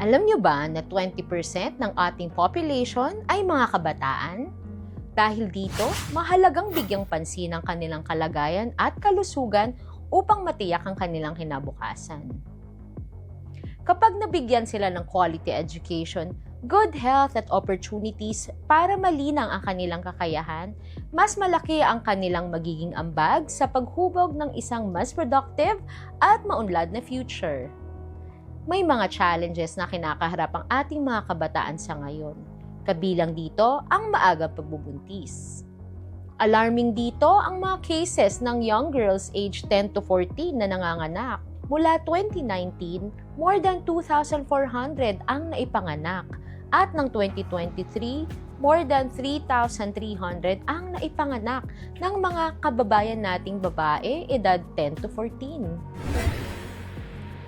Alam niyo ba na 20% ng ating population ay mga kabataan? Dahil dito, mahalagang bigyang pansin ang kanilang kalagayan at kalusugan upang matiyak ang kanilang kinabukasan. Kapag nabigyan sila ng quality education, good health at opportunities para malinang ang kanilang kakayahan, mas malaki ang kanilang magiging ambag sa paghubog ng isang mas productive at maunlad na future. May mga challenges na kinakaharap ang ating mga kabataan sa ngayon. Kabilang dito ang maagang pagbubuntis. Alarming dito ang mga cases ng young girls aged 10 to 14 na nanganganak. Mula 2019, more than 2,400 ang naipanganak. At ng 2023, more than 3,300 ang naipanganak ng mga kababayan nating babae edad 10 to 14.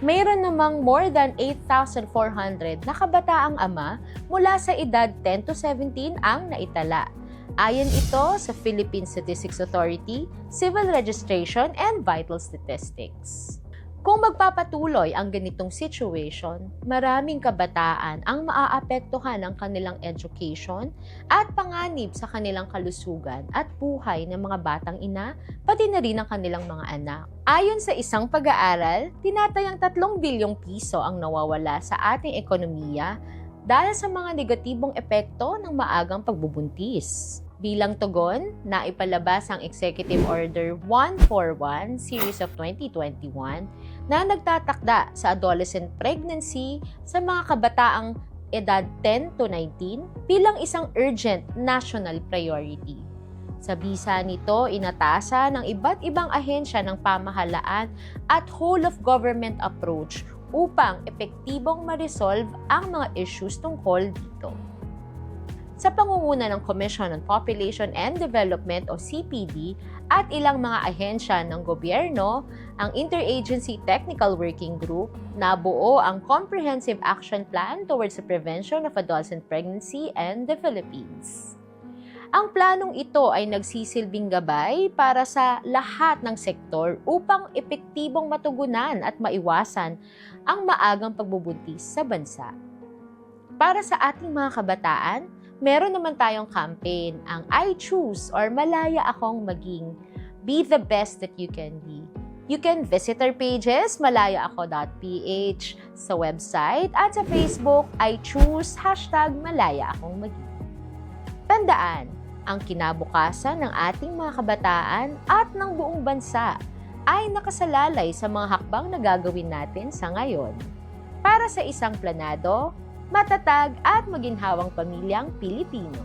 Mayroon namang more than 8,400 na kabataang ama mula sa edad 10 to 17 ang naitala. Ayon ito sa Philippine Statistics Authority, Civil Registration and Vital Statistics. Kung magpapatuloy ang ganitong situation, maraming kabataan ang maaapektuhan ng kanilang education at panganib sa kanilang kalusugan at buhay ng mga batang ina, pati na rin ang kanilang mga anak. Ayon sa isang pag-aaral, tinatayang 3 bilyong piso ang nawawala sa ating ekonomiya dahil sa mga negatibong epekto ng maagang pagbubuntis. Bilang tugon, naipalabas ang Executive Order 141 Series of 2021 na nagtatakda sa adolescent pregnancy sa mga kabataang edad 10 to 19 bilang isang urgent national priority. Sa bisa nito, inatasa ng iba't ibang ahensya ng pamahalaan at whole-of-government approach upang epektibong ma-resolve ang mga issues tungkol dito. Sa pangunguna ng Commission on Population and Development o CPD at ilang mga ahensya ng gobyerno, ang Interagency Technical Working Group, nabuo ang Comprehensive Action Plan towards the Prevention of Adolescent Pregnancy in the Philippines. Ang planong ito ay nagsisilbing gabay para sa lahat ng sektor upang epektibong matugunan at maiwasan ang maagang pagbubuntis sa bansa. Para sa ating mga kabataan, meron naman tayong campaign, ang I Choose or Malaya Akong Maging. Be the best that you can be. You can visit our pages, malayaako.ph, sa website at sa Facebook, I Choose #MalayaAkongMaging. Tandaan, ang kinabukasan ng ating mga kabataan at ng buong bansa ay nakasalalay sa mga hakbang na gagawin natin sa ngayon. Para sa isang planado, matatag at maginhawang pamilyang Pilipino.